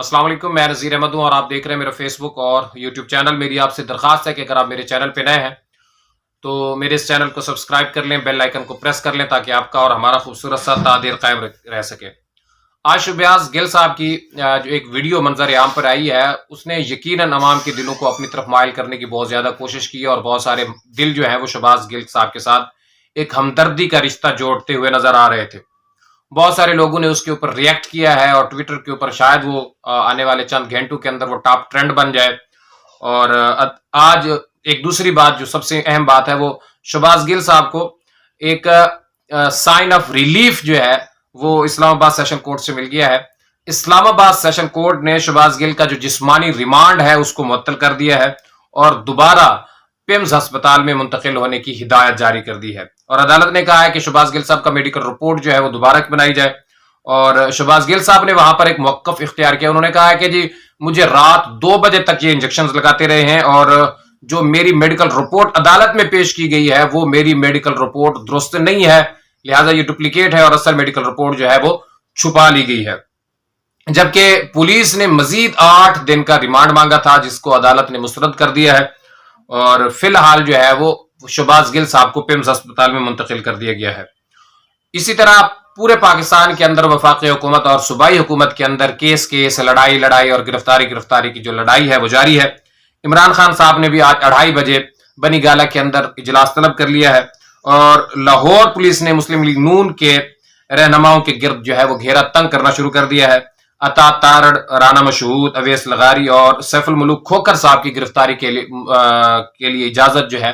अस्सलाम वालेकुम, मैं नज़ीर अहमद हूँ और आप देख रहे हैं मेरा फेसबुक और यूट्यूब चैनल। मेरी आपसे दरख्वास्त है कि अगर आप मेरे चैनल पे नए हैं तो मेरे इस चैनल को सब्सक्राइब कर लें, बेल आइकन को प्रेस कर लें ताकि आपका और हमारा खूबसूरत सा तादेर कायम रह सके। आज शुभयाज गिल साहब की जो एक वीडियो मंजर आम पर आई है, उसने यकीनन अवाम के दिलों को अपनी तरफ मायल करने की बहुत ज़्यादा कोशिश की और बहुत सारे दिल जो है वो शहबाज गिल साहब के साथ एक हमदर्दी का रिश्ता जोड़ते हुए नजर आ रहे थे। बहुत सारे लोगों ने उसके ऊपर रिएक्ट किया है और ट्विटर के ऊपर शायद वो आने वाले चंद घंटों के अंदर वो टॉप ट्रेंड बन जाए। और आज एक दूसरी बात जो सबसे अहम बात है, वो शहबाज गिल साहब को एक साइन ऑफ रिलीफ जो है वो इस्लामाबाद सेशन कोर्ट से मिल गया है। इस्लामाबाद सेशन कोर्ट ने शहबाज गिल का जो जिस्मानी रिमांड है उसको मुअत्तल कर दिया है और दोबारा पिम्स अस्पताल में मुंतकिल होने की हिदायत जारी कर दी है। और अदालत ने कहा है कि शहबाज गिल साहब का मेडिकल रिपोर्ट जो है वो दोबारा बनाई जाए। और शहबाज गिल साहब ने वहां पर एक मौक़िफ़ इख्तियार किया। उन्होंने कहा है कि जी मुझे रात 2 बजे तक ये इंजेक्शन लगाते रहे हैं और जो मेरी मेडिकल रिपोर्ट अदालत में पेश की गई है वो मेरी मेडिकल रिपोर्ट दुरुस्त नहीं है, लिहाजा ये डुप्लीकेट है और असल मेडिकल रिपोर्ट जो है वो छुपा ली गई है। जबकि पुलिस ने मजीद 8 दिन का रिमांड मांगा था जिसको अदालत ने मुस्तरद कर दिया है और फिलहाल जो है वो शहबाज गिल साहब को पिम्स अस्पताल में मुंतकिल कर दिया गया है। इसी तरह पूरे पाकिस्तान के अंदर वफाकी हुकूमत और सूबाई हुकूमत के अंदर केस लड़ाई और गिरफ्तारी की जो लड़ाई है वो जारी है। इमरान खान साहब ने भी आज 2:30 बजे बनी गाला के अंदर इजलास तलब कर लिया है और लाहौर पुलिस ने मुस्लिम लीग नून के रहनुमाओं के गिर्द जो है वो घेरा तंग करना शुरू कर दिया है। अता तारड़, राना मशहूद, अवैस लगारी और सैफुल मुलूक खोखर साहब की गिरफ्तारी के लिए इजाजत जो है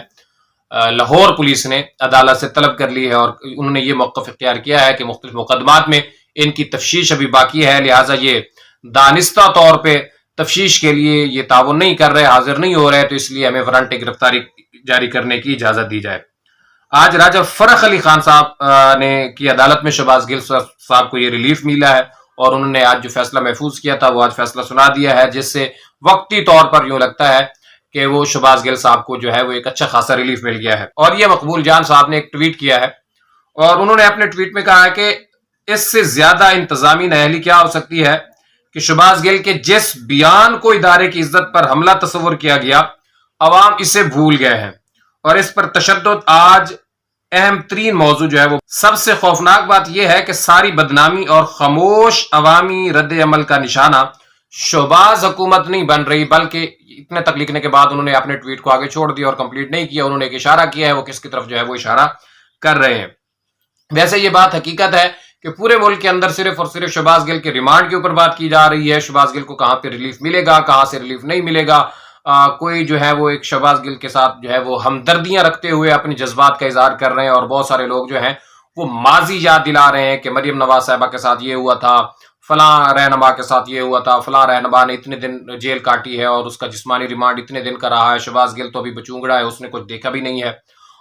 लाहौर पुलिस ने अदालत से तलब कर ली है और उन्होंने ये मौक़िफ़ इख्तियार किया है कि मुख्तलिफ मुकदमात में इनकी तफ्शीश अभी बाकी है, लिहाजा ये दानिस्ता तौर पे तफ्शीश के लिए ये ताउन नहीं कर रहे, हाजिर नहीं हो रहे, तो इसलिए हमें वारंट गिरफ्तारी जारी करने की इजाजत दी जाए। आज राजा फरख अली खान साहब ने की अदालत में शहबाज गिल साहब को ये रिलीफ मिला है और उन्होंने आज जो फैसला महफूज किया था वो आज फैसला सुना दिया है, जिससे वक्ती तौर पर यूं लगता है कि वो शहबाज गिल साहब को जो है वो एक अच्छा खासा रिलीफ मिल गया है। और ये मकबूल जान साहब ने एक ट्वीट किया है और उन्होंने अपने ट्वीट में कहा है कि इससे ज्यादा इंतजामी नाअहली क्या हो सकती है कि शहबाज गिल के जिस बयान को इदारे की इज्जत पर हमला तस्वर किया गया, अवाम इसे भूल गए हैं और इस पर तशद्दुद आज अहम तरीन मौजू जो है वो। सबसे खौफनाक बात यह है कि सारी बदनामी और खामोश अवामी रद्द अमल का निशाना शहबाज हुकूमत नहीं बन रही, बल्कि इतने तक लिखने के बाद उन्होंने अपने ट्वीट को आगे छोड़ दिया और कंप्लीट नहीं किया। उन्होंने एक इशारा किया है, वो किसकी तरफ जो है वो इशारा कर रहे हैं। वैसे ये बात हकीकत है कि पूरे मुल्क के अंदर सिर्फ और सिर्फ शहबाज गिल के रिमांड के ऊपर बात की जा रही है। शहबाज गिल को कहां पे रिलीफ मिलेगा, कहां से रिलीफ नहीं मिलेगा। कोई जो है वो एक शहबाज गिल के साथ जो है वो हमदर्दियां रखते हुए अपने जज्बात का इजहार कर रहे हैं और बहुत सारे लोग जो हैं वो माजी याद दिला रहे हैं कि मरियम नवाज साहिबा के साथ ये हुआ था, फलां रहनुमा के साथ ये हुआ था, फलां रहनुमा ने इतने दिन जेल काटी है और उसका जिस्मानी रिमांड इतने दिन का रहा है, शहबाज गिल तो अभी बचूंगड़ा है, उसने कुछ देखा भी नहीं है।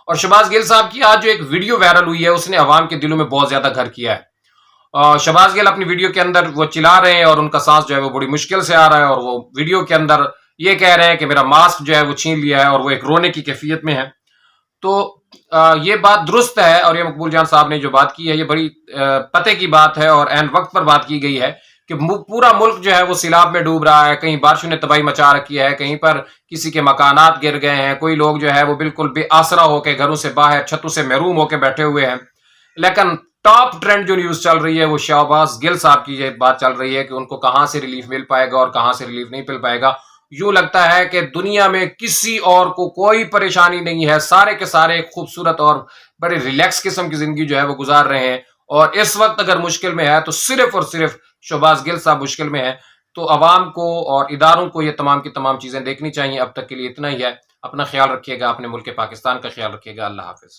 और शहबाज गिल साहब की आज जो एक वीडियो वायरल हुई है उसने अवाम के दिलों में बहुत ज्यादा घर किया है। शहबाज गिल अपनी वीडियो के अंदर वो चिल्ला रहे हैं और उनका सांस जो है वो बड़ी मुश्किल से आ रहा है और वो वीडियो के अंदर ये कह रहे हैं कि मेरा मास्क जो है वो छीन लिया है और वो एक रोने की कैफियत में है। तो ये बात दुरुस्त है और ये मकबूल जान साहब ने जो बात की है ये बड़ी पते की बात है और एन वक्त पर बात की गई है कि पूरा मुल्क जो है वो सैलाब में डूब रहा है। कहीं बारिशों ने तबाही मचा रखी है, कहीं पर किसी के मकानात गिर गए हैं, कोई लोग जो है वो बिल्कुल बेआसरा होकर घरों से बाहर छतों से महरूम होकर बैठे हुए हैं। लेकिन टॉप ट्रेंड जो न्यूज चल रही है वो शहबाज गिल साहब की ये बात चल रही है कि उनको कहां से रिलीफ मिल पाएगा और कहां से रिलीफ नहीं मिल पाएगा। यूं लगता है कि दुनिया में किसी और को कोई परेशानी नहीं है, सारे के सारे खूबसूरत और बड़े रिलैक्स किस्म की जिंदगी जो है वो गुजार रहे हैं। और इस वक्त अगर मुश्किल में है तो सिर्फ और सिर्फ शहबाज गिल साहब मुश्किल में है। तो अवाम को और इदारों को ये तमाम की तमाम चीजें देखनी चाहिए। अब तक के लिए इतना ही है। अपना ख्याल रखिएगा, अपने मुल्क पाकिस्तान का ख्याल रखिएगा। अल्लाह हाफिज।